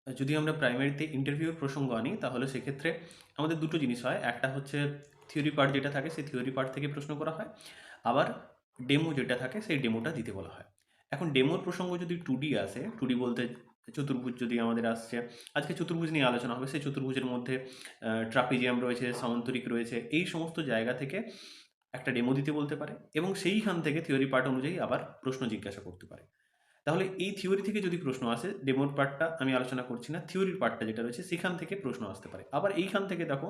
যদি আমরা প্রাইমারিতে ইন্টারভিউর প্রসঙ্গ আনি তাহলে সেক্ষেত্রে আমাদের দুটো জিনিস হয়। একটা হচ্ছে থিওরি পার্ট যেটা থাকে সেই থিওরি পার্ট থেকে প্রশ্ন করা হয়, আবার ডেমো যেটা থাকে সেই ডেমোটা দিতে বলা হয়। এখন ডেমোর প্রসঙ্গ যদি 2D আসে, 2D বলতে চতুর্ভুজ যদি আমাদের আসছে, আজকে চতুর্ভুজ নিয়ে আলোচনা হবে। সেই চতুর্ভুজের মধ্যে ট্রাপিজিয়াম রয়েছে, সামান্তরিক রয়েছে, এই সমস্ত জায়গা থেকে একটা ডেমো দিতে বলতে পারে এবং সেইখান থেকে থিওরি পার্ট অনুযায়ী আবার প্রশ্ন জিজ্ঞাসা করতে পারে। তাহলে এই থিওরি থেকে যদি প্রশ্ন আসে, ডেমোর পার্টটা আমি আলোচনা করছি না, থিওরির পার্টটা যেটা রয়েছে সেখান থেকে প্রশ্ন আসতে পারে। আবার এইখান থেকে দেখো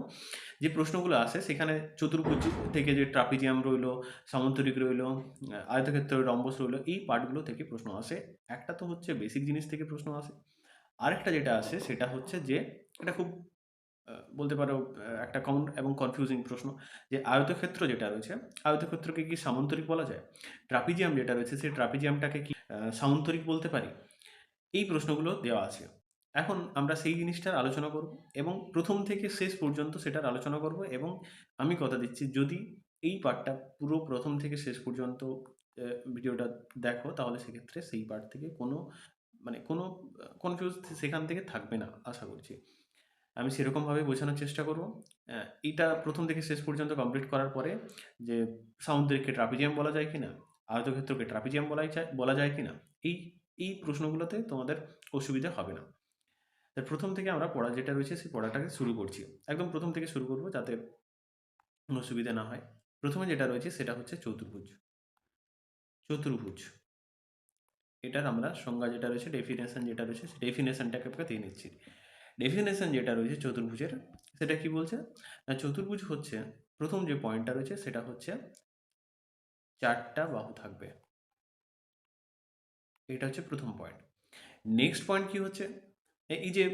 যে প্রশ্নগুলো আসে সেখানে চতুর্ভুজ থেকে যে ট্রাপিজিয়াম রইলো, সামান্তরিক রইলো, আয়তক্ষেত্র, রম্বস রইলো, এই পার্টগুলো থেকে প্রশ্ন আসে। একটা তো হচ্ছে বেসিক জিনিস থেকে প্রশ্ন আসে, আরেকটা যেটা আসে সেটা হচ্ছে যে এটা খুব বলতে পারো একটা কমন এবং কনফিউজিং প্রশ্ন, যে আয়তক্ষেত্র যেটা রয়েছে, আয়তক্ষেত্রকে কি সামান্তরিক বলা যায়? ট্রাপিজিয়াম যেটা রয়েছে সেই ট্রাপিজিয়ামটাকে কি সামান্তরিক বলতে পারি? এই প্রশ্নগুলো দেওয়া আছে। এখন আমরা সেই জিনিসটার আলোচনা করব এবং প্রথম থেকে শেষ পর্যন্ত সেটার আলোচনা করব এবং আমি কথা দিচ্ছি যদি এই পার্টটা পুরো প্রথম থেকে শেষ পর্যন্ত ভিডিওটা দেখো তাহলে সেক্ষেত্রে সেই পার্ট থেকে কোনো মানে কোনো কনফিউজ সেখান থেকে থাকবে না আশা করছি। আমি সেরকমভাবে বোঝানোর চেষ্টা করব। এইটা প্রথম থেকে শেষ পর্যন্ত কমপ্লিট করার পরে যে সামুদ্রিককে ট্রাপিজিয়াম বলা যায় কিনা, আয়তক্ষেত্রকে ট্রাপিজিয়াম বলা যায় কিনা, এই এই প্রশ্নগুলোতে তোমাদের অসুবিধা হবে না। তাই প্রথম থেকে আমরা পড়া যেটা রয়েছে সেই পড়াটাকে শুরু করছি। একদম প্রথম থেকে শুরু করব যাতে কোনো অসুবিধা না হয়। প্রথমে যেটা রয়েছে সেটা হচ্ছে চতুর্ভুজ। চতুর্ভুজ এটার আমরা সংজ্ঞা যেটা রয়েছে, ডেফিনেশন যেটা রয়েছে সেই ডেফিনেশনটাকে দিয়ে নিচ্ছি। ডেফিনেশন যেটা রয়েছে চতুর্ভুজের, সেটা কি বলছে না, চতুর্ভুজ হচ্ছে প্রথম যে পয়েন্টটা রয়েছে সেটা হচ্ছে চারটা বাহু থাকবে। এটা হচ্ছে প্রথম পয়েন্ট। নেক্সট পয়েন্ট কি হচ্ছে, এই যে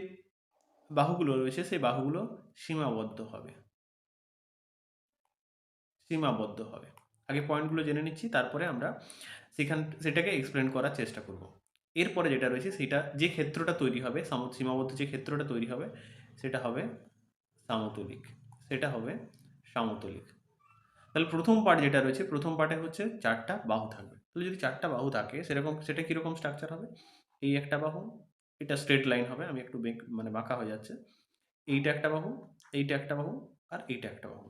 বাহুগুলো রয়েছে সেই বাহুগুলো সীমাবদ্ধ হবে। সীমাবদ্ধ হবে। আগে পয়েন্টগুলো জেনে নিচ্ছি, তারপরে আমরা সেটাকে এক্সপ্লেন করার চেষ্টা করব। এরপরে যেটা রয়েছে সেটা যে ক্ষেত্রটা তৈরি হবে, সীমাবদ্ধ যে ক্ষেত্রটা তৈরি হবে সেটা হবে সমতলিক। সেটা হবে সমতলিক। তাহলে প্রথম পার্ট যেটা রয়েছে, প্রথম পার্টে হচ্ছে চারটা বাহু থাকবে। তাহলে যদি চারটা বাহু থাকে সেটা কীরকম স্ট্রাকচার হবে, এই একটা বাহু, এটা স্ট্রেট লাইন হবে, আমি একটু মানে বাঁকা হয়ে যাচ্ছে, এইটা একটা বাহু, এইটা একটা বাহু, আর এইটা একটা বাহু।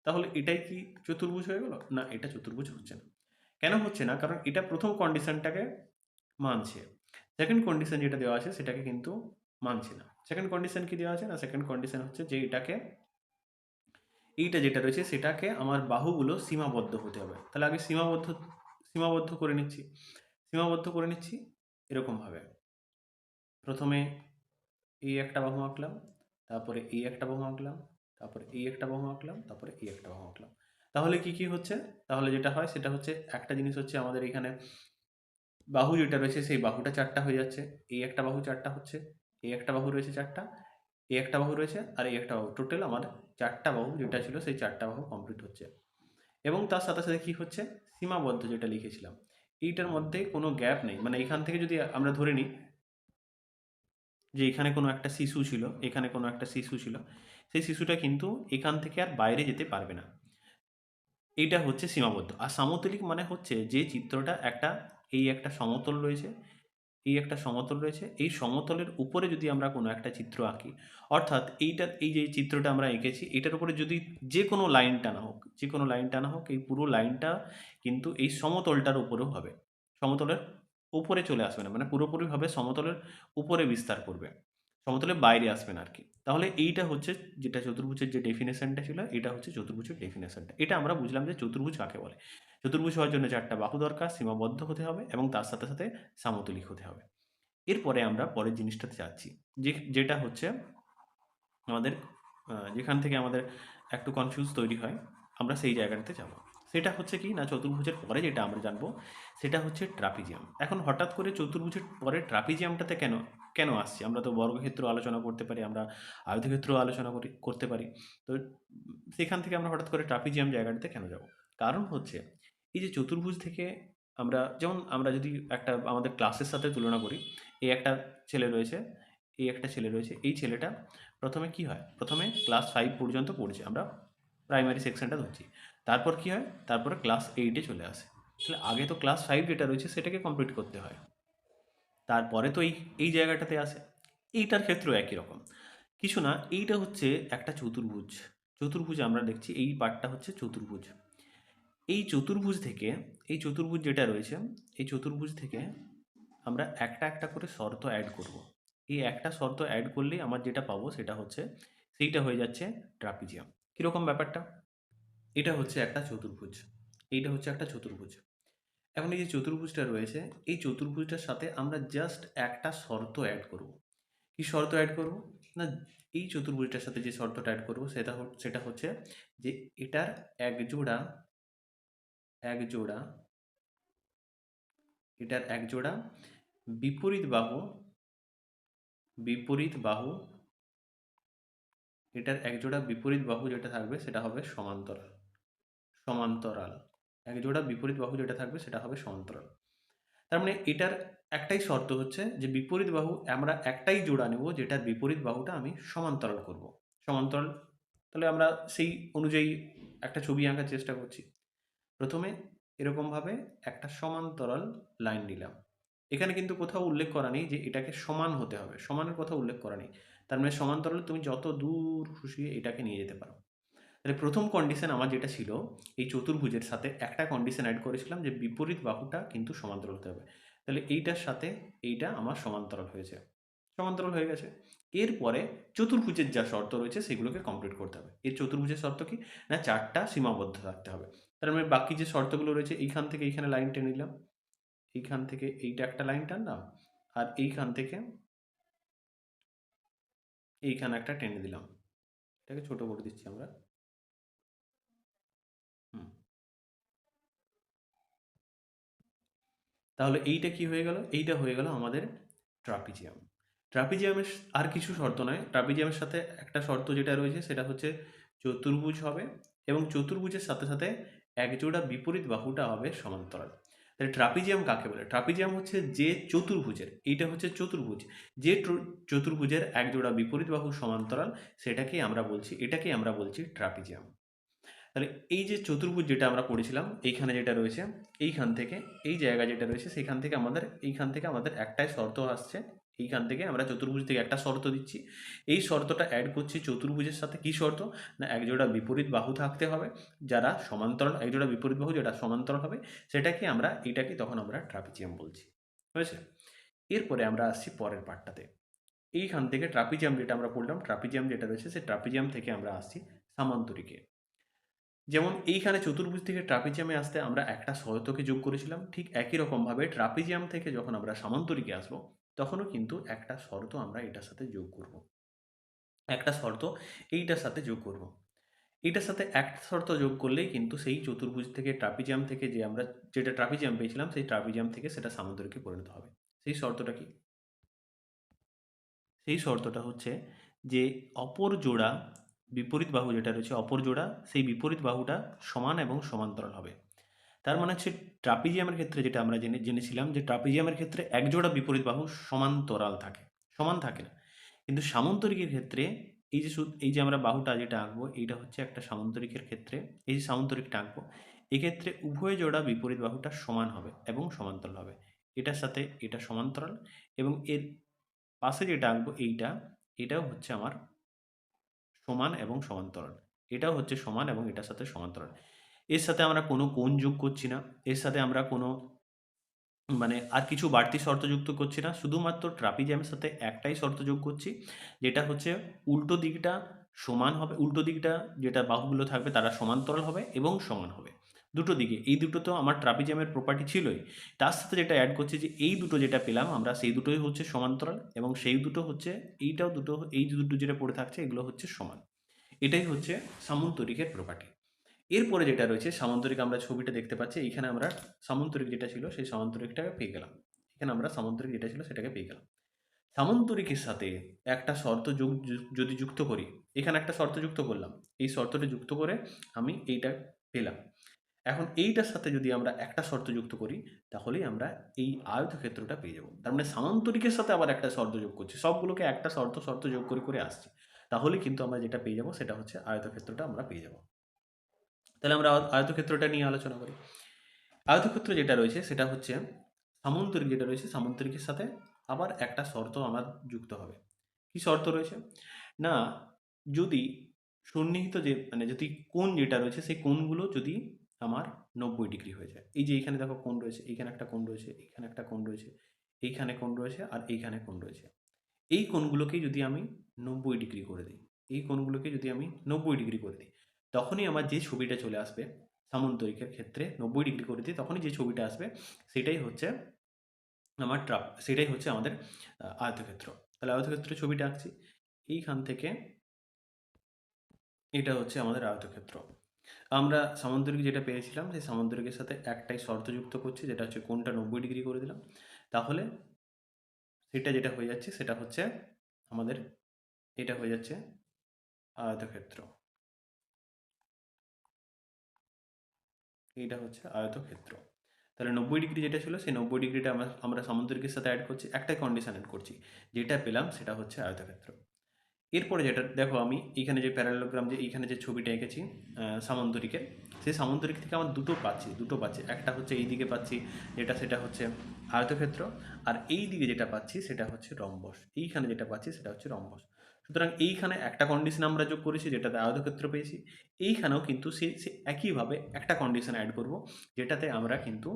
তাহলে এটাই কি চতুর্ভুজ হয়ে গেল? না, এটা চতুর্ভুজ হচ্ছে না। কেন হচ্ছে না? কারণ এটা প্রথম কন্ডিশনটাকে মানছে, সেকেন্ড কন্ডিশন যেটা দেওয়া আছে সেটাকে কিন্তু মানছে না। সেকেন্ড কন্ডিশন কি দেওয়া আছে না, সেকেন্ড কন্ডিশন হচ্ছে যে এইটা যেটা রয়েছে সেটাকে আমার বাহুগুলো সীমাবদ্ধ হতে হবে। তাহলে আগে সীমাবদ্ধ করে নিচ্ছি। সীমাবদ্ধ করে নিচ্ছি এরকমভাবে। প্রথমে এই একটা বাহু আঁকলাম, তারপরে এই একটা বাহু আঁকলাম, তারপরে এই একটা বাহু আঁকলাম, তারপরে এই একটা বাহু আঁকলাম। তাহলে কি হচ্ছে? তাহলে যেটা হয় সেটা হচ্ছে একটা জিনিস হচ্ছে আমাদের এখানে বাহু যেটা রয়েছে সেই বাহুটা ৪ টা হয়ে যাচ্ছে। এই একটা বাহু ৪ টা হচ্ছে, এই একটা বাহু রয়েছে ৪ টা, এই একটা বাহু রয়েছে আর এই একটা বাহু। টোটাল আমার ৪ টা বাহু যেটা ছিল সেই ৪ টা বাহু কমপ্লিট হচ্ছে। এবং তার সাথে, সাথে কি হচ্ছে? সীমাবদ্ধ যেটা লিখেছিলাম, এইটার মধ্যে কোনো গ্যাপ নেই। মানে এখান থেকে যদি আমরা ধরে নিই যে এখানে কোনো একটা শিশু ছিল, এখানে কোনো একটা শিশু ছিল, সেই শিশুটা কিন্তু এখান থেকে আর বাইরে যেতে পারবে না। এইটা হচ্ছে সীমাবদ্ধ। আর সমতলিক মানে হচ্ছে যে চিত্রটা এই একটা সমতল রয়েছে, এই একটা সমতল রয়েছে, এই সমতলের উপরে যদি আমরা কোনো একটা চিত্র আঁকি, অর্থাৎ এই যে চিত্রটা আমরা এঁকেছি এটার উপরে যদি যে কোনো লাইন টানা হোক, যে কোনো লাইন টানা হোক, এই পুরো লাইনটা কিন্তু এই সমতলটার উপরেও হবে। সমতলের উপরে চলে আসবে না, মানে পুরোপুরিভাবে সমতলের উপরে বিস্তার করবে, সমতলের বাইরে আসবে না আর কি। তাহলে এইটা হচ্ছে যেটা চতুর্ভুজের যে ডেফিনেশনটা ছিল, এটা হচ্ছে চতুর্ভুজের ডেফিনেশনটা। এটা আমরা বুঝলাম যে চতুর্ভুজ কাকে বলে। চতুর্ভুজ হওয়ার জন্য ৪ টা বাহু দরকার, সীমাবদ্ধ হতে হবে এবং তার সাথে, সাথে সমতলিক হতে হবে। এরপরে আমরা পরের জিনিসটাতে যাচ্ছি, যেটা হচ্ছে আমাদের যেখান থেকে আমাদের একটু কনফিউজ তৈরি হয়, আমরা সেই জায়গাটাতে যাব। সেটা হচ্ছে কি না, চতুর্ভুজের পরে যেটা আমরা জানবো সেটা হচ্ছে ট্রাপিজিয়াম। এখন হঠাৎ করে চতুর্ভুজের পরে ট্রাপিজিয়ামটাতে কেন আসছে? আমরা তো বর্গক্ষেত্র আলোচনা করতে পারি, আমরা আয়তক্ষেত্র আলোচনা করতে পারি। তো সেখান থেকে আমরা হঠাৎ করে ট্রাপিজিয়াম জায়গাটাতে কেন যাব? কারণ হচ্ছে এই যে চতুর্ভুজ থেকে আমরা যদি একটা আমাদের ক্লাসের সাথে তুলনা করি, এই একটা ছেলে রয়েছে, এই একটা ছেলে রয়েছে, এই ছেলেটা প্রথমে কি হয়? প্রথমে ক্লাস 5 পর্যন্ত পড়ছে, আমরা প্রাইমারি সেকশনটা ধরছি। তারপর কি হয়? তারপরে ক্লাস 8 এ চলে আসে। তাহলে আগে তো ক্লাস 5 যেটা রয়েছে সেটাকে কমপ্লিট করতে হয়। তারপরে তো এই জায়গাটাতে আসে। এইটার ক্ষেত্রেও একই রকম। কিছু না, এইটা হচ্ছে একটা চতুর্ভুজ। চতুর্ভুজ আমরা দেখছি, এই পার্টটা হচ্ছে চতুর্ভুজ। এই চতুর্ভুজ থেকে, এই চতুর্ভুজ যেটা রয়েছে, এই চতুর্ভুজ থেকে আমরা একটা একটা করে শর্ত অ্যাড করব। এই একটা শর্ত অ্যাড করলেই আমার যেটা পাবো সেটা হচ্ছে, সেইটা হয়ে যাচ্ছে ট্রাপিজিয়াম। কীরকম ব্যাপারটা? এটা হচ্ছে একটা চতুর্ভুজ, এইটা হচ্ছে একটা চতুর্ভুজ। এখন এই যে চতুর্ভুজটা রয়েছে, এই চতুর্ভুজটার সাথে আমরা জাস্ট একটা শর্ত অ্যাড করব। কি শর্ত অ্যাড করব? না, এই চতুর্ভুজটার সাথে যে শর্তটা অ্যাড করব সেটা হচ্ছে যে এটার এক জোড়া, এক জোড়া, এটার এক জোড়া বিপরীত বাহু, বিপরীত বাহু, এটার এক জোড়া বিপরীত বাহু যেটা থাকবে সেটা হবে সমান্তরাল। সমান্তরাল, এক জোড়া বিপরীত বাহু যেটা থাকবে সেটা হবে সমান্তরাল। তার মানে এটার একটাই শর্ত হচ্ছে যে বিপরীত বাহু আমরা একটাই জোড়া নেব যেটার বিপরীত বাহুটা আমি সমান্তরাল করব। সমান্তরাল, তাহলে আমরা সেই অনুযায়ী একটা ছবি আঁকার চেষ্টা করছি। প্রথমে এরকমভাবে একটা সমান্তরাল লাইন নিলাম। এখানে কিন্তু কোথাও উল্লেখ করা নেই যে এটাকে সমান হতে হবে, সমানের কথা উল্লেখ করা নেই। তার মানে সমান্তরাল তুমি যত দূর খুশি এটাকে নিয়ে যেতে পারো। তাহলে প্রথম কন্ডিশন আমার যেটা ছিল, এই চতুর্ভুজের সাথে একটা কন্ডিশন অ্যাড করেছিলাম যে বিপরীত বাহুটা কিন্তু সমান্তরাল হতে হবে। তাহলে এইটার সাথে এইটা আমার সমান্তরাল হয়েছে, সমান্তরাল হয়ে গেছে। এরপরে চতুর্ভুজের যা শর্ত রয়েছে সেগুলোকে কমপ্লিট করতে হবে। এর চতুর্ভুজের শর্ত কি? না, চারটা সীমাবদ্ধ থাকতে হবে। তার মানে বাকি যে শর্তগুলো রয়েছে, এইখান থেকে এইখানে লাইন টেনে নিলাম, এইখান থেকে এইটা একটা লাইন টানলাম, আর এইখান থেকে এইখানে একটা টেনে দিলাম। এটাকে ছোট করে দিচ্ছি আমরা। হুম, তাহলে এইটা কি হয়ে গেল? এইটা হয়ে গেল আমাদের ট্রাপিজিয়াম। ট্রাপিজিয়ামের আর কিছু শর্ত নয়, ট্রাপিজিয়ামের সাথে একটা শর্ত যেটা রয়েছে সেটা হচ্ছে চতুর্ভুজ হবে এবং চতুর্ভুজের সাথে সাথে একজোড়া বিপরীত বাহুটা হবে সমান্তরাল। তাহলে ট্রাপিজিয়াম কাকে বলে? ট্রাপিজিয়াম হচ্ছে যে চতুর্ভুজের, এইটা হচ্ছে চতুর্ভুজ, যে চতুর্ভুজের একজোড়া বিপরীত বাহু সমান্তরাল, সেটাকেই আমরা বলছি, এটাকেই আমরা বলছি ট্রাপিজিয়াম। তাহলে এই যে চতুর্ভুজ যেটা আমরা পড়েছিলাম, এইখানে যেটা রয়েছে, এইখান থেকে এই জায়গা যেটা রয়েছে সেখান থেকে আমাদের, এইখান থেকে আমাদের একটাই শর্ত আসছে। এইখান থেকে আমরা চতুর্ভুজ থেকে একটা শর্ত দিচ্ছি, এই শর্তটা অ্যাড করছি চতুর্ভুজের সাথে। কি শর্ত? না, একজোড়া বিপরীত বাহু থাকতে হবে যারা সমান্তরাল, একজোড়া বিপরীত বাহু যেটা সমান্তরাল হবে, সেটাকে আমরা, এটাকে তখন আমরা ট্রাপিজিয়াম বলছি। হয়েছে? এরপরে আমরা আসছি পরের পার্টটাতে। এইখান থেকে ট্রাপিজিয়াম যেটা আমরা পড়লাম, ট্রাপিজিয়াম যেটা রয়েছে সেই ট্রাপিজিয়াম থেকে আমরা আসছি সামান্তরিকে। যেমন এইখানে চতুর্ভুজ থেকে ট্রাপিজিয়ামে আসতে আমরা একটা শর্তকে যোগ করেছিলাম, ঠিক একই রকমভাবে ট্রাপিজিয়াম থেকে যখন আমরা সামান্তরিকে আসবো তখনও কিন্তু একটা শর্ত আমরা এটার সাথে যোগ করব। একটা শর্ত এইটার সাথে যোগ করব। এইটার সাথে একটা শর্ত যোগ করলেই কিন্তু সেই চতুর্ভুজ থেকে, ট্রাপিজিয়াম থেকে যে আমরা যেটা ট্রাপিজিয়াম পেয়েছিলাম সেই ট্রাপিজিয়াম থেকে সেটা সামান্তরিকে পরিণত হবে। সেই শর্তটা কি? সেই শর্তটা হচ্ছে যে অপর জোড়া বিপরীত বাহু যেটা রয়েছে, অপর জোড়া সেই বিপরীত বাহুটা সমান এবং সমান্তরাল হবে। তার মানে হচ্ছে ট্রাপিজিয়ামের ক্ষেত্রে যেটা আমরা জেনেছিলাম যে ট্রাপিজিয়ামের ক্ষেত্রে একজোড়া বিপরীত বাহু সমান্তরাল থাকে, সমান থাকে না। কিন্তু সামান্তরিকের ক্ষেত্রে এই যে আমরা বাহুটা যেটা আঁকবো, এইটা হচ্ছে একটা সামান্তরিকের ক্ষেত্রে, এই যে সামান্তরিকটা আঁকবো, এক্ষেত্রে উভয় জোড়া বিপরীত বাহুটা সমান হবে এবং সমান্তরাল হবে। এটার সাথে এটা সমান্তরাল এবং এর পাশে যেটা আঁকবো এইটা, এটাও হচ্ছে আমার সমান এবং সমান্তরাল। এটাও হচ্ছে সমান এবং এটার সাথে সমান্তরাল। এর সাথে আমরা কোনো কোণ যোগ করছি না, এর সাথে আমরা কোনো মানে আর কিছু বাড়তি শর্ত যুক্ত করছি না, শুধুমাত্র ট্রাপিজিয়ামের সাথে একটাই শর্ত যোগ করছি, যেটা হচ্ছে উল্টো দিকটা সমান হবে, উল্টো দিকটা যেটা বাহুগুলো থাকবে তারা সমান্তরাল হবে এবং সমান হবে। দুটো দিকে, এই দুটো তো আমার ট্রাপিজিয়ামের প্রপার্টি ছিলই, তার সাথে যেটা অ্যাড করছি যে এই দুটো যেটা পেলাম আমরা, সেই দুটোই হচ্ছে সমান্তরাল এবং সেই দুটো হচ্ছে, এইটাও দুটো, এই দুটো যেটা পড়ে থাকছে এগুলো হচ্ছে সমান। এটাই হচ্ছে সামন্তরিকের প্রপার্টি। এরপরে যেটা রয়েছে সামান্তরিক, আমরা ছবিটা দেখতে পাচ্ছি, এইখানে আমরা সামান্তরিক যেটা ছিল সেই সামান্তরিকটাকে পেয়ে গেলাম। এখানে আমরা সামান্তরিক যেটা ছিল সেটাকে পেয়ে গেলাম। সামান্তরিকের সাথে একটা শর্ত যদি যুক্ত করি, এখানে একটা শর্ত যুক্ত করলাম, এই শর্তটা যুক্ত করে আমি এইটা পেলাম। এখন এইটার সাথে যদি আমরা একটা শর্ত যুক্ত করি তাহলেই আমরা এই আয়তক্ষেত্রটা পেয়ে যাব। তার মানে সামান্তরিকের সাথে আবার একটা শর্ত যোগ করছি, সবগুলোকে একটা শর্ত শর্ত যোগ করে করে আসছি, তাহলে কিন্তু আমরা যেটা পেয়ে যাব সেটা হচ্ছে আয়তক্ষেত্রটা আমরা পেয়ে যাব। তাহলে আমরা আয়তক্ষেত্রটা নিয়ে আলোচনা করি। আয়তক্ষেত্র যেটা রয়েছে সেটা হচ্ছে সামান্তরিক যেটা রয়েছে, সামান্তরিকের সাথে আবার একটা শর্ত আমার যুক্ত হবে। কি শর্ত রয়েছে? না, যদি সন্নিহিত যে মানে যদি কোণ যেটা রয়েছে সেই কোণগুলো যদি আমার 90 ডিগ্রি হয়ে যায়। এই যে এইখানে দেখো কোণ রয়েছে, এইখানে একটা কোণ রয়েছে, এইখানে একটা কোণ রয়েছে, এইখানে কোণ রয়েছে আর এইখানে কোণ রয়েছে। এই কোণগুলোকেই যদি আমি 90 ডিগ্রি করে দিই, এই কোণগুলোকে যদি আমি 90 ডিগ্রি করে দিই, তখনই আমার যে ছবিটা চলে আসবে সামন্তরিকের ক্ষেত্রে 90 ডিগ্রি করে দিই, তখনই যে ছবিটা আসবে সেটাই হচ্ছে সেটাই হচ্ছে আমাদের আয়তক্ষেত্র। তাহলে আয়তক্ষেত্রের ছবিটা আঁকছি। এইখান থেকে এটা হচ্ছে আমাদের আয়তক্ষেত্র। আমরা সামান্তরিক যেটা পেয়েছিলাম সেই সামান্তরিকের সাথে একটাই শর্ত যুক্ত করছি, যেটা হচ্ছে কোণটা 90 ডিগ্রি করে দিলাম। তাহলে সেটা যেটা হয়ে যাচ্ছে সেটা হচ্ছে আমাদের এটা হয়ে যাচ্ছে আয়তক্ষেত্র। এইটা হচ্ছে আয়তক্ষেত্র। তাহলে 90 ডিগ্রি যেটা ছিল সেই 90 ডিগ্রিটা আমরা সামান্তরিকের সাথে অ্যাড করছি, একটাই কন্ডিশন অ্যাড করছি, যেটা পেলাম সেটা হচ্ছে আয়তক্ষেত্র। এরপরে যেটা দেখো, আমি এইখানে যে প্যারালোগ্রাম যে এইখানে যে ছবিটা এঁকেছি সামান্তরিকের, সেই সামান্তরিক থেকে আমার দুটো পাচ্ছি। একটা হচ্ছে এই দিকে পাচ্ছি সেটা হচ্ছে আয়তক্ষেত্র, আর এই দিকে যেটা পাচ্ছি সেটা হচ্ছে রম্বস। এইখানে যেটা পাচ্ছি সেটা হচ্ছে রম্বস। সুতরাং এইখানে একটা কন্ডিশন আমরা যোগ করেছি যেটাতে আয়তক্ষেত্র পেয়েছি, এইখানেও কিন্তু সে একইভাবে একটা কন্ডিশন অ্যাড করব যেটাতে আমরা কিন্তু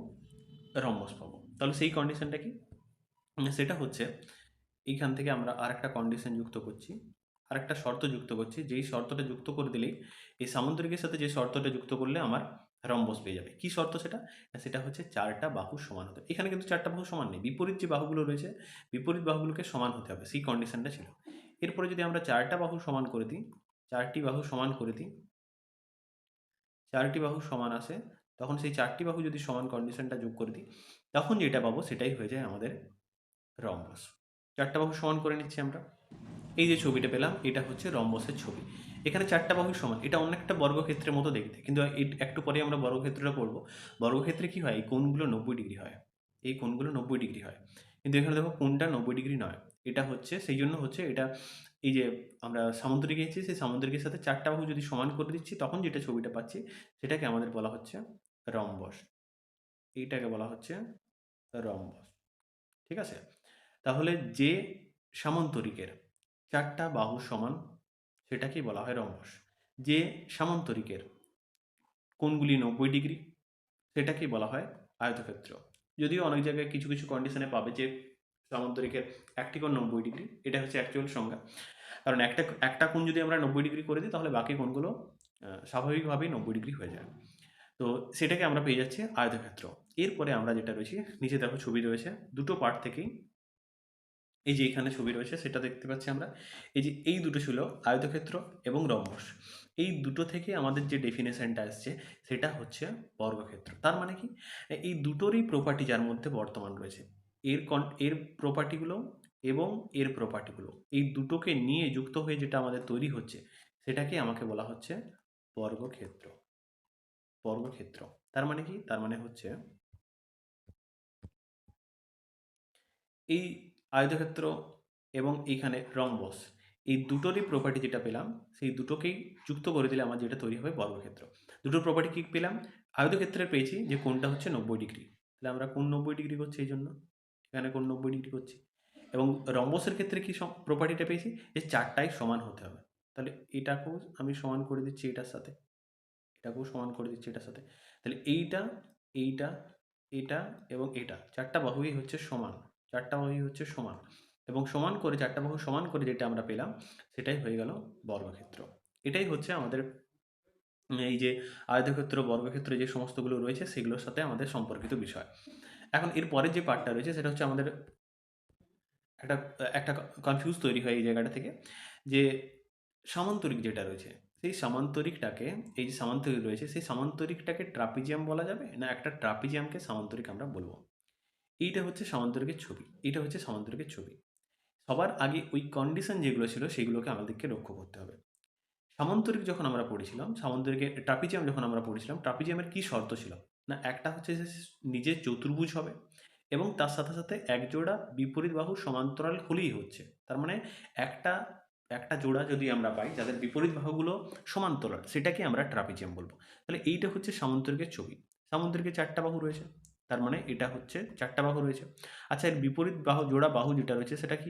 রম্বস পাবো। তাহলে সেই কন্ডিশনটা কি? সেটা হচ্ছে এইখান থেকে আমরা আরেকটা কন্ডিশন যুক্ত করছি, আরেকটা শর্ত যুক্ত করছি, যেই শর্তটা যুক্ত করে দিলেই এই সামুদ্রিকের সাথে যে শর্তটা যুক্ত করলে আমার রম্বস পেয়ে যাবে। কি শর্ত সেটা? সেটা হচ্ছে 4টা বাহু সমান হতে হবে। এখানে কিন্তু 4টা বাহু সমান নেই, বিপরীত যে বাহুগুলো রয়েছে বিপরীত বাহুগুলোকে সমান হতে হবে, সেই কন্ডিশনটা ছিল। এরপরে যদি আমরা 4টা বাহু সমান করে দিই, 4টি বাহু সমান করে দিই, 4টি বাহু সমান আসে, তখন সেই 4টি বাহু যদি সমান কন্ডিশনটা যোগ করে দিই, তখন যেটা পাবো সেটাই হয়ে যায় আমাদের রম্বস। 4টা বাহু সমান করে নিচ্ছি আমরা। এই যে ছবিটা পেলাম এটা হচ্ছে রম্বসের ছবি। এখানে 4টা বাহু সমান, এটা অনেকটা বর্গক্ষেত্রের মতো দেখতে, কিন্তু একটু পরে আমরা বর্গক্ষেত্রটা পড়বো। বর্গক্ষেত্রে কি হয়, এই কোণগুলো 90 ডিগ্রি হয়, এই কোণগুলো 90 ডিগ্রি হয়, কিন্তু এখানে দেখো কোণটা 90 ডিগ্রি নয়। এটা হচ্ছে সেই জন্য হচ্ছে এটা, এই যে আমরা সামুদ্রিক এঁকেছি সেই সামুদ্রিকের সাথে 4টা বাহু যদি সমান করে দিচ্ছি তখন যেটা ছবিটা পাচ্ছি সেটাকে আমাদের বলা হচ্ছে রম্বস। এইটাকে বলা হচ্ছে রম্বস। ঠিক আছে? তাহলে যে সামান্তরিকের 4টা বাহু সমান সেটাকেই বলা হয় রম্বস। যে সামান্তরিকের কোণগুলি 90 ডিগ্রি সেটাকেই বলা হয় আয়তক্ষেত্র। যদিও অনেক জায়গায় কিছু কিছু কন্ডিশনে পাবে যে সামান্তরিকের একটি কোণ 90 ডিগ্রি, এটা হচ্ছে অ্যাকচুয়াল সংজ্ঞা। কারণ একটা একটা কোণ যদি আমরা 90 ডিগ্রি করে দিই তাহলে বাকি কোণগুলো স্বাভাবিকভাবেই 90 ডিগ্রি হয়ে যায়। তো সেটাকে আমরা পেয়ে যাচ্ছি আয়তক্ষেত্র। এরপরে আমরা যেটা রয়েছি, নিচে দেখো ছবি রয়েছে দুটো পার্ট থেকেই, এই যে এখানে ছবি রয়েছে সেটা দেখতে পাচ্ছি আমরা। এই যে এই দুটো ছিল আয়তক্ষেত্র এবং রম্বস। এই দুটো থেকে আমাদের যে ডেফিনেশনটা আসছে সেটা হচ্ছে বর্গক্ষেত্র। তার মানে কি, এই দুটোরই প্রপার্টি যার মধ্যে বর্তমান রয়েছে, এর প্রপার্টিগুলো এবং এর প্রপার্টিগুলো এই দুটোকে নিয়ে যুক্ত হয়ে যেটা আমাদের তৈরি হচ্ছে সেটাকে আমাকে বলা হচ্ছে বর্গক্ষেত্র। বর্গক্ষেত্র তার মানে কি? তার মানে হচ্ছে এই আয়তক্ষেত্র এবং এইখানে রম্বস, এই দুটোরই প্রপার্টি যেটা পেলাম সেই দুটোকেই যুক্ত করে দিলে আমার যেটা তৈরি হবে বর্গক্ষেত্র। দুটোর প্রপার্টি কী পেলাম? আয়তক্ষেত্রে পেয়েছি যে কোণটা হচ্ছে 90 ডিগ্রি, তাহলে আমরা কোণ 90 ডিগ্রি করছি, এই জন্য এখানে কোণ 90 ডিগ্রি করছি। এবং রম্বসের ক্ষেত্রে কি প্রপার্টিটা পেয়েছি যে 4টাই সমান হতে হবে। তাহলে এটাকেও আমি সমান করে দিচ্ছি এটার সাথে, এটাকেও সমান করে দিচ্ছি এটার সাথে। তাহলে এইটা, এইটা, এটা এবং এটা 4টা বাহুই হচ্ছে সমান, 4টা বাহুই হচ্ছে সমান, এবং সমান করে 4টা বাহু সমান করে যেটা আমরা পেলাম সেটাই হয়ে গেল বর্গক্ষেত্র। এটাই হচ্ছে আমাদের এই যে আয়তক্ষেত্র বর্গক্ষেত্র যে সমস্তগুলো রয়েছে সেগুলোর সাথে আমাদের সম্পর্কিত বিষয়। এখন এর পরের যে পার্টটা রয়েছে সেটা হচ্ছে আমাদের একটা একটা কনফিউজ তৈরি হয় এই জায়গাটা থেকে, যে সামান্তরিক যেটা রয়েছে সেই সামান্তরিকটাকে, এই যে সামান্তরিক রয়েছে সেই সামান্তরিকটাকে ট্রাপিজিয়াম বলা যাবে না একটা ট্রাপিজিয়ামকে সামান্তরিক আমরা বলবো? এইটা হচ্ছে সামান্তরিকের ছবি, এটা হচ্ছে সামান্তরিকের ছবি। সবার আগে ওই কন্ডিশন যেগুলো ছিল সেগুলোকে আমাদেরকে লক্ষ্য করতে হবে। সামান্তরিক যখন আমরা পড়েছিলাম, সামান্তরিকের ট্রাপিজিয়াম যখন আমরা পড়েছিলাম, ট্রাপিজিয়ামের কি শর্ত ছিল? না একটা হচ্ছে যে নিজের চতুর্ভুজ হবে এবং তার সাথে সাথে এক জোড়া বিপরীত বাহু সমান্তরাল হলেই হচ্ছে। তার মানে একটা একটা জোড়া যদি আমরা পাই যাদের বিপরীত বাহুগুলো সমান্তরাল সেটাকে আমরা ট্রাপিজিয়াম বলবো। তাহলে এইটা হচ্ছে সামান্তরিকের ছবি। সামান্তরিকের 4টা বাহু রয়েছে, তার মানে এটা হচ্ছে 4 টা বাহু রয়েছে। আচ্ছা, এর বিপরীত বাহু, জোড়া বাহু যেটা রয়েছে সেটা কি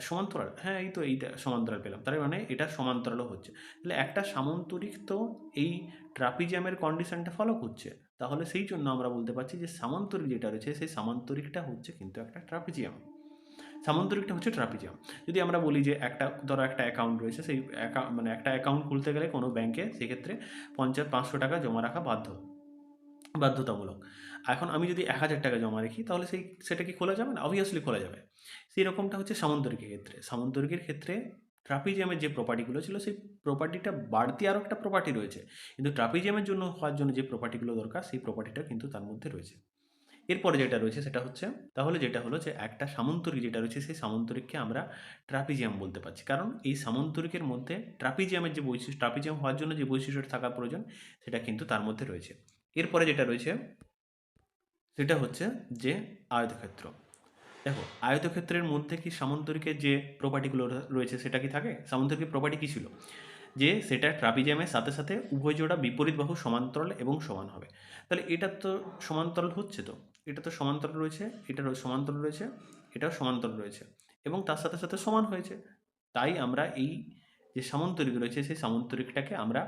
সমান্তরাল? হ্যাঁ, এই তো এইটা সমান্তরাল পেলাম। তার মানে এটা সমান্তরালও হচ্ছে। তাহলে একটা সামন্তরিক তো এই ট্রাপিজিয়ামের কন্ডিশনটা ফলো করছে। তাহলে সেই জন্য আমরা বলতে পারছি যে সামান্তরিক যেটা রয়েছে সেই সামান্তরিকটা হচ্ছে কিন্তু একটা ট্রাপিজিয়াম। সামান্তরিকটা হচ্ছে ট্রাপিজিয়াম। যদি আমরা বলি যে ধরো একটা অ্যাকাউন্ট রয়েছে, সেই মানে একটা অ্যাকাউন্ট খুলতে গেলে কোনো ব্যাংকে সেক্ষেত্রে ৫০০ টাকা জমা রাখা বাধ্যতামূলক। এখন আমি যদি ১,০০০ টাকা জমা রাখি তাহলে সেটা কি খোলা যাবে না? অবভিয়াসলি খোলা যাবে। সেই রকমটা হচ্ছে সামান্তরিকের ক্ষেত্রে। সামান্তরিকের ক্ষেত্রে ট্রাপিজিয়ামের যে প্রপার্টিগুলো ছিল সেই প্রপার্টিটা বাড়তি আরও একটা প্রপার্টি রয়েছে। কিন্তু ট্রাপিজিয়ামের জন্য হওয়ার জন্য যে প্রপার্টিগুলো দরকার সেই প্রপার্টিটা কিন্তু তার মধ্যে রয়েছে। এরপরে যেটা রয়েছে সেটা হচ্ছে, তাহলে যেটা হলো যে একটা সামন্তরিক যেটা রয়েছে সেই সামন্তরিককে আমরা ট্রাপিজিয়াম বলতে পারছি। কারণ এই সামন্তরিকের মধ্যে ট্রাপিজিয়ামের যে বৈশিষ্ট্য, ট্রাপিজিয়াম হওয়ার জন্য যে বৈশিষ্ট্যটা থাকা প্রয়োজন সেটা কিন্তু তার মধ্যে রয়েছে। এরপরে যেটা রয়েছে সেটা হচ্ছে যে আয়তক্ষেত্র। দেখো, আয়তক্ষেত্রের মধ্যে কি সামন্তরিকের যে প্রপার্টিগুলো রয়েছে সেটা কি থাকে? সামন্তরিকের প্রপার্টি কী ছিল? যে সেটা ট্রাপিজিয়ামের সাথে সাথে উভয় জোড়া বিপরীত বাহু সমান্তরাল এবং সমান হবে। তাহলে এটা তো সমান্তরাল হচ্ছে, তো এটা তো সমান্তরাল রয়েছে, এটারও সমান্তরাল রয়েছে, এটাও সমান্তরাল রয়েছে এবং তার সাথে সাথে সমান হয়েছে। তাই আমরা এই যে সামন্তরিক রয়েছে সেই সামন্তরিকটাকে আমরা,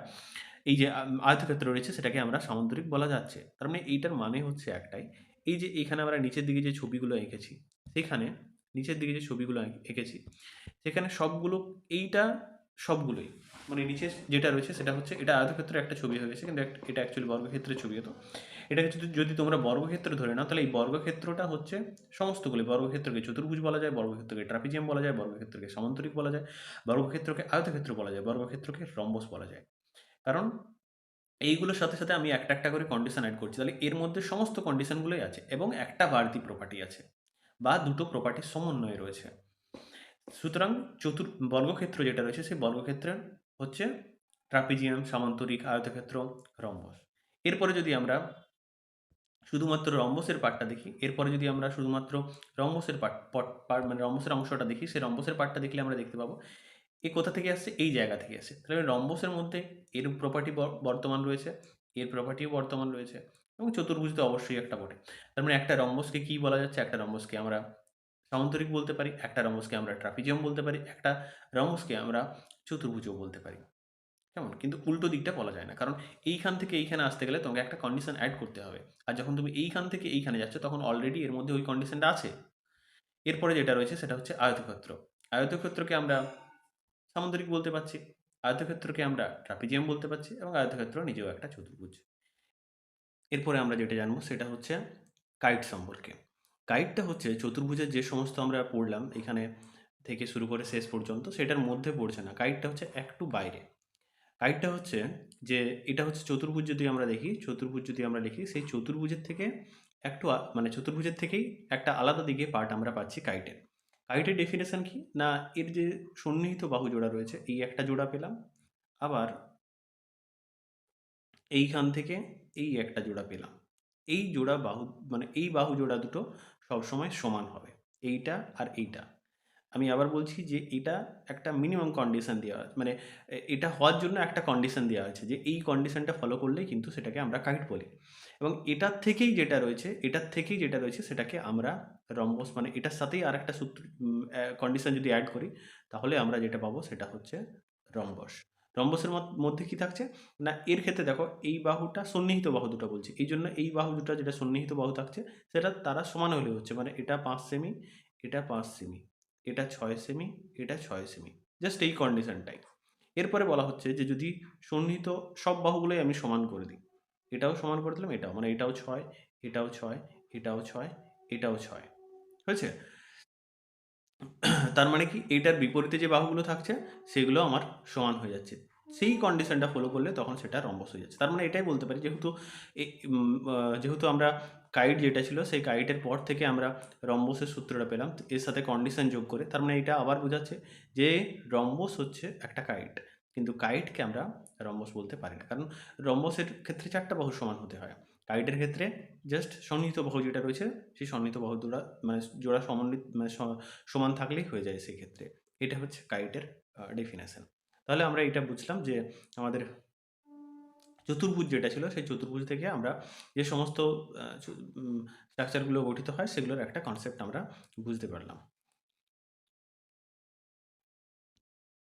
এই যে আয়তক্ষেত্র রয়েছে সেটাকে আমরা সামন্তরিক বলা যাচ্ছে। তার মানে এইটার মানে হচ্ছে একটাই, এই যে এখানে আমরা নিচের দিকে যে ছবিগুলো এঁকেছি, সেখানে নিচের দিকে যে ছবিগুলো এঁকেছি সেখানে সবগুলো, এইটা সবগুলোই মানে নিচে যেটা রয়েছে সেটা হচ্ছে, এটা আয়তক্ষেত্রের একটা ছবি হয়ে গেছে, কিন্তু এটা অ্যাকচুয়ালি বর্গক্ষেত্রের ছবি হতো। এটাকে যদি তোমরা বর্গক্ষেত্র ধরে নাও তাহলে এই বর্গক্ষেত্রটা হচ্ছে সমস্তগুলি। বর্গক্ষেত্রকে চতুর্ভুজ বলা যায়, বর্গক্ষেত্রকে ট্রাপিজিয়াম বলা যায়, বর্গক্ষেত্রকে সামান্তরিক বলা যায়, বর্গক্ষেত্রকে আয়তক্ষেত্র বলা যায়, বর্গক্ষেত্রকে রম্বস বলা যায়। কারণ এইগুলোর সাথে সাথে আমি একটা একটা করে কন্ডিশন অ্যাড করছি, তাহলে এর মধ্যে সমস্ত কন্ডিশনগুলোই আছে এবং একটা বাড়তি প্রপার্টি আছে বা দুটো প্রপার্টির সমন্বয়ে রয়েছে। সুতরাং বর্গক্ষেত্র যেটা রয়েছে সেই বর্গক্ষেত্রের হচ্ছে ট্রাপিজিয়াম, সামান্তরিক, আয়তক্ষেত্র, রম্বস। এরপরে যদি আমরা শুধুমাত্র রম্বসের পার্টটা দেখি, এরপরে যদি আমরা শুধুমাত্র রম্বসের পার্ট মানে রম্বসের অংশটা দেখি, সেই রম্বসের পার্টটা দেখলে আমরা দেখতে পাবো এ কোথা থেকে আসছে, এই জায়গা থেকে আসছে। তাহলে রম্বসের মধ্যে এর প্রপার্টি বর্তমান রয়েছে, এর প্রপার্টিও বর্তমান রয়েছে এবং চতুর্ভুজ তো অবশ্যই একটা বটে। তার মানে একটা রম্বসকে কি বলা যাচ্ছে? একটা রম্বসকে আমরা সামান্তরিক বলতে পারি, একটা রম্বসকে আমরা ট্রাপিজিয়াম বলতে পারি, একটা রম্বসকে আমরা চতুর্ভুজও বলতে পারি। কেমন? কিন্তু উল্টো দিকটা বলা যায় না, কারণ এইখান থেকে এইখানে আসতে গেলে তোমাকে একটা কন্ডিশন অ্যাড করতে হবে, আর যখন তুমি এইখান থেকে এইখানে যাচ্ছ তখন অলরেডি এর মধ্যে ওই কন্ডিশনটা আছে। এরপরে যেটা রয়েছে সেটা হচ্ছে আয়তক্ষেত্র। আয়তক্ষেত্রকে আমরা সামুদ্রিক বলতে পারছি, আয়তক্ষেত্রকে আমরা ট্রাপিজিয়াম বলতে পারছি এবং আয়তক্ষেত্র নিজেও একটা চতুর্ভুজ। এরপরে আমরা যেটা জানবো সেটা হচ্ছে কাইট সম্পর্কে। কাইটটা হচ্ছে চতুর্ভুজের যে সমস্ত আমরা পড়লাম এখানে থেকে শুরু করে শেষ পর্যন্ত, সেটার মধ্যে পড়ছে না। কাইটটা হচ্ছে একটু বাইরে। কাইটটা হচ্ছে যে এটা হচ্ছে চতুর্ভুজ, যদি আমরা দেখি চতুর্ভুজ যদি আমরা লিখি সেই চতুর্ভুজের থেকে একটু মানে চতুর্ভুজের থেকেই একটা আলাদা দিকে পার্ট আমরা পাচ্ছি কাইটের। কাইটের ডেফিনেশন কি না, এর যে সন্নিহিত বাহু জোড়া রয়েছে এই একটা জোড়া পেলাম, আবার এইখান থেকে এই একটা জোড়া পেলাম। এই জোড়া বাহু মানে এই বাহু জোড়া দুটো সবসময় সমান হবে, এইটা আর এইটা। আমি আবার বলছি যে এটা একটা মিনিমাম কন্ডিশন দেওয়া আছে, মানে এটা হওয়ার জন্য একটা কন্ডিশন দেওয়া আছে যে এই কন্ডিশনটা ফলো করলেই কিন্তু সেটাকে আমরা কাইট বলি। এবং এটার থেকেই যেটা রয়েছে সেটাকে আমরা রম্বস, মানে এটার সাথেই আর একটা সূত্র কন্ডিশন যদি অ্যাড করি তাহলে আমরা যেটা পাবো সেটা হচ্ছে রম্বস। রম্বসের মধ্যে কি থাকছে না, এর ক্ষেত্রে দেখো এই বাহুটা সন্নিহিত বাহু দুটো বলছি, এই জন্য এই বাহু দুটো যেটা সন্নিহিত বাহু থাকছে সেটা তারা সমান হলে হচ্ছে, মানে এটা 5 সেমি, এটা 5 সেমি, এটা 6 সেমি, এটা 6 সেমি, জাস্ট এই কন্ডিশনটাই। এরপরে বলা হচ্ছে যে যদি সন্নিহিত সব বাহুগুলোই আমি সমান করে দিই, এটাও সমান করে দিলাম, এটাও মানে এটাও 6, এটাও 6, এটাও 6, এটাও 6 হয়েছে। তার মানে কি এইটার বিপরীতে যে বাহুগুলো থাকছে সেগুলো আমার সমান হয়ে যাচ্ছে, সেই কন্ডিশনটা ফলো করলে তখন সেটা রম্বস হয়ে যাচ্ছে। তার মানে এটাই বলতে পারি যেহেতু আমরা কাইট যেটা ছিল সেই কাইটের পর থেকে আমরা রম্বসের সূত্রটা পেলাম এর সাথে কন্ডিশন যোগ করে, তার মানে এটা আবার বোঝাচ্ছে যে রম্বস হচ্ছে একটা কাইট, কিন্তু কাইটকে আমরা রম্বস বলতে পারি না, কারণ রম্বসের ক্ষেত্রে 4টা বাহু সমান হতে হয়। কাইটের ক্ষেত্রে জাস্ট সন্নিহিত বাহু যেটা রয়েছে সেই সন্নিহিত বাহু মানে জোড়া সমন্বিত মানে সমান থাকলেই হয়ে যায় সেক্ষেত্রে। এটা হচ্ছে কাইটের ডেফিনেশন। তাহলে আমরা এটা বুঝলাম যে আমাদের চতুর্ভুজ যেটা ছিল সেই চতুর্ভুজ থেকে আমরা যে সমস্ত স্ট্রাকচারগুলো গঠিত হয় সেগুলোর একটা কনসেপ্ট আমরা বুঝতে পারলাম।